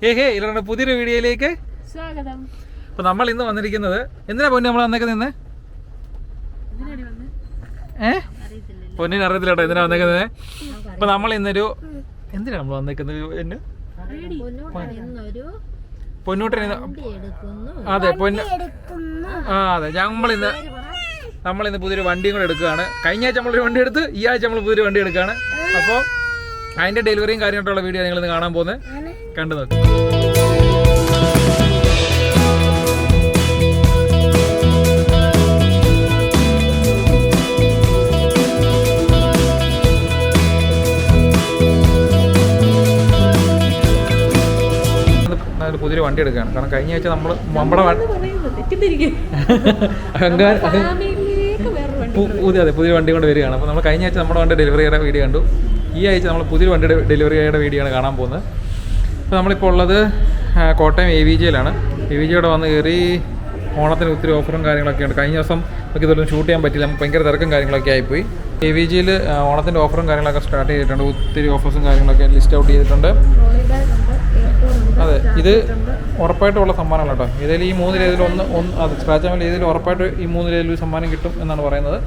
ഇവരുടെ പുതിയൊരു വീഡിയോയിലേക്ക് സ്വാഗതം. അപ്പൊ നമ്മൾ ഇന്ന് വന്നിരിക്കുന്നത് എന്തിനാ പൊന്നു നമ്മൾ വന്നേക്ക് നിന്ന് പൊന്നിന് അറിയത്തില്ല കേട്ടോ എന്തിനാ വന്നേക്കുന്നത്. അപ്പൊ നമ്മൾ ഇന്നൊരു എന്തിനാ നമ്മൾ വന്നേക്കുന്നത് എന്നെ പൊന്നൂട്ടൻ അതെ അതെ നമ്മളിന്ന് പുതിയൊരു വണ്ടിയും കൂടെ എടുക്കുകയാണ്. കഴിഞ്ഞ ആഴ്ച നമ്മളൊരു വണ്ടി എടുത്ത് ഈ ആഴ്ച നമ്മൾ പുതിയൊരു വണ്ടി എടുക്കുകയാണ്. അപ്പോൾ അതിൻ്റെ ഡെലിവറിയും കാര്യമായിട്ടുള്ള വീഡിയോ നിങ്ങളിന്ന് കാണാൻ പോകുന്നത് കണ്ടു നോക്കും. പുതിയൊരു വണ്ടി എടുക്കുകയാണ്. കാരണം കഴിഞ്ഞ ആഴ്ച നമ്മുടെ പുതിയൊരു വണ്ടി കൊണ്ട് വരികയാണ്. അപ്പോൾ നമ്മൾ കഴിഞ്ഞ ആഴ്ച നമ്മുടെ വണ്ടി ഡെലിവറിയുടെ വീഡിയോ കണ്ടു. ഈ ആഴ്ച നമ്മൾ പുതിയൊരു വണ്ടിയുടെ ഡെലിവറിയുടെ വീഡിയോ ആണ് കാണാൻ പോകുന്നത്. അപ്പോൾ നമ്മളിപ്പോൾ ഉള്ളത് കോട്ടയം AVGയിലാണ്. AVGയോടെ വന്ന് കയറി ഓണത്തിന് ഒത്തിരി ഓഫറും കാര്യങ്ങളൊക്കെ ഉണ്ട്. കഴിഞ്ഞ ദിവസം നമുക്ക് ഇതൊന്നും ഷൂട്ട് ചെയ്യാൻ പറ്റില്ല, നമുക്ക് ഭയങ്കര തിരക്കും കാര്യങ്ങളൊക്കെ ആയിപ്പോയി. AVGയിൽ ഓണത്തിൻ്റെ ഓഫറും കാര്യങ്ങളൊക്കെ സ്റ്റാർട്ട് ചെയ്തിട്ടുണ്ട്. ഒത്തിരി ഓഫേഴ്സും കാര്യങ്ങളൊക്കെ ലിസ്റ്റ് ഔട്ട് ചെയ്തിട്ടുണ്ട്. അതെ, ഇത് ഉറപ്പായിട്ടുള്ള സമ്മാനമാണ് കേട്ടോ. ഇതിൽ ഈ 3 രീതിയിൽ ഒന്ന് അത് സ്ക്രാച്ച് ആവാൻ രീതിയിൽ ഉറപ്പായിട്ട് ഈ 3 രീതിയിൽ ഒരു സമ്മാനം കിട്ടും എന്നാണ് പറയുന്നത്.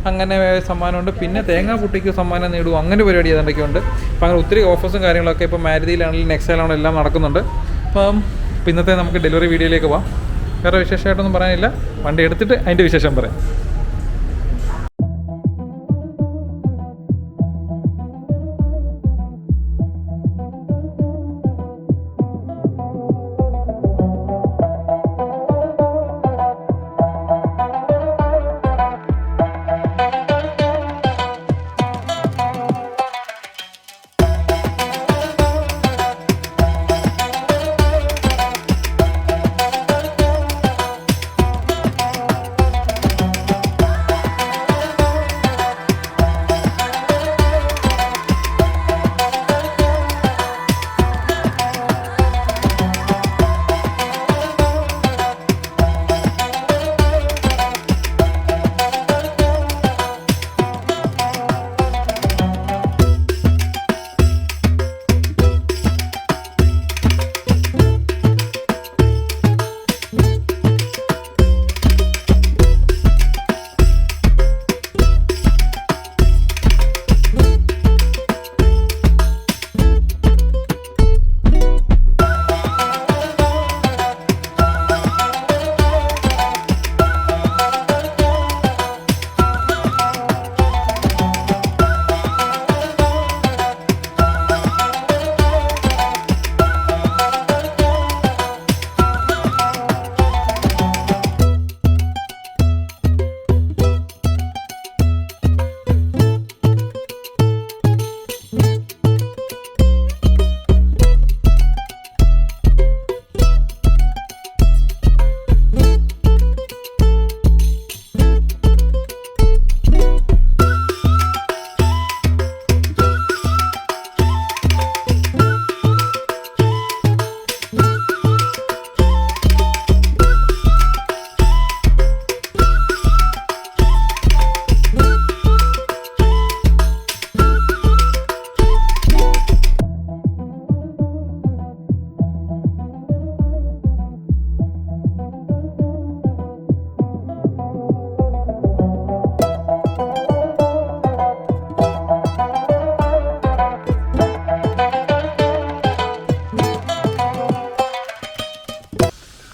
അങ്ങനെ സമ്മാനമുണ്ട്. പിന്നെ തേങ്ങാ കുട്ടിക്ക് സമ്മാനം നേടും, അങ്ങനെ പരിപാടി ഏതാണ്ടൊക്കെ ഉണ്ട്. അപ്പോൾ അങ്ങനെ ഒത്തിരി ഓഫേഴ്സും കാര്യങ്ങളൊക്കെ ഇപ്പോൾ മാരുതിയിലാണെങ്കിലും നെക്സയിലാണെങ്കിലും എല്ലാം നടക്കുന്നുണ്ട്. അപ്പം ഇന്നത്തെ നമുക്ക് ഡെലിവറി വീഡിയോയിലേക്ക് പോവാം. വേറെ വിശേഷമായിട്ടൊന്നും പറയാനില്ല, വണ്ടി എടുത്തിട്ട് അതിൻ്റെ വിശേഷം പറയാം.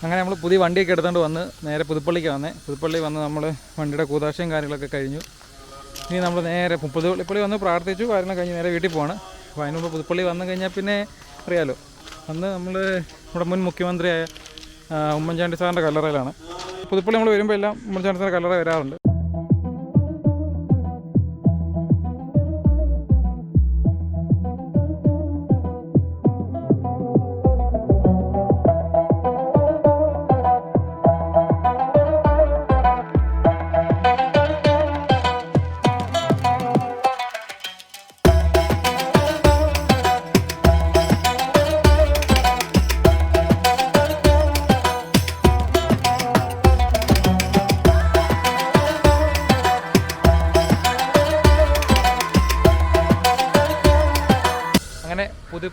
അങ്ങനെ നമ്മൾ പുതിയ വണ്ടിയൊക്കെ എടുത്തുകൊണ്ട് വന്ന് നേരെ പുതുപ്പള്ളിക്ക് പുതുപ്പള്ളി വന്ന് നമ്മൾ വണ്ടിയുടെ കൂതാശയും കാര്യങ്ങളൊക്കെ കഴിഞ്ഞു. ഇനി നമ്മൾ നേരെ പുതുപ്പള്ളി വന്ന് പ്രാർത്ഥിച്ചു, കാര്യങ്ങളൊക്കെ കഴിഞ്ഞ് നേരെ വീട്ടിൽ പോവാണ്. അപ്പോൾ അതിന് മുമ്പ് പുതുപ്പള്ളി വന്നു കഴിഞ്ഞാൽ പിന്നെ അറിയാലോ, അന്ന് നമ്മൾ നമ്മുടെ മുൻ മുഖ്യമന്ത്രിയായ ഉമ്മൻചാണ്ടി സാറിൻ്റെ കല്ലറയിലാണ്. പുതുപ്പള്ളി നമ്മൾ വരുമ്പോൾ എല്ലാം ഉമ്മൻചാണ്ടി സാറിൻ്റെ കല്ലറ വരാറുണ്ട്.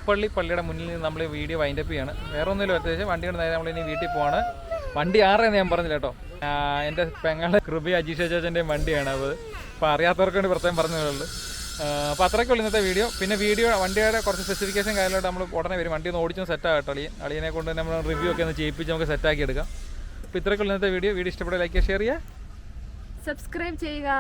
പുതുപ്പള്ളി പള്ളിയുടെ മുന്നിൽ നിന്ന് നമ്മൾ വീഡിയോ വൈൻഡപ്പ് ചെയ്യാണ്. വേറെ ഒന്നുമില്ല, അത്യാവശ്യം വണ്ടിയുടെ നേരെ നമ്മളിനി വീട്ടിൽ പോവാണ്. വണ്ടി ആരുടെയെന്ന് ഞാൻ പറഞ്ഞില്ല കേട്ടോ, എൻ്റെ പെങ്ങളുടെ കൃപി അജീഷ ചേച്ചൻ്റെയും വണ്ടിയാണ് അത്. അപ്പോൾ അറിയാത്തവർക്ക് വേണ്ടി പ്രത്യേകം പറഞ്ഞുള്ളൂ. അപ്പോൾ അത്രയ്ക്കുള്ള ഇന്നത്തെ വീഡിയോ. പിന്നെ വണ്ടിയുടെ കുറച്ച് സ്പെസിഫിക്കേഷൻ കാര്യമായിട്ട് നമ്മൾ ഉടനെ വരും. വണ്ടി ഒന്ന് ഓടിച്ചൊന്ന് സെറ്റാകട്ടോ. അളിയനെ കൊണ്ട് നമ്മൾ റിവ്യൂ ഒക്കെ ഒന്ന് ചെയ്യിപ്പിച്ച് നമുക്ക് സെറ്റാക്കി എടുക്കാം. അപ്പോൾ ഇത്രയ്ക്കുള്ള ഇന്നത്തെ വീഡിയോ ഇഷ്ടപ്പെട്ട ലൈക്ക് ഷെയർ ചെയ്യുക, സബ്സ്ക്രൈബ് ചെയ്യുക.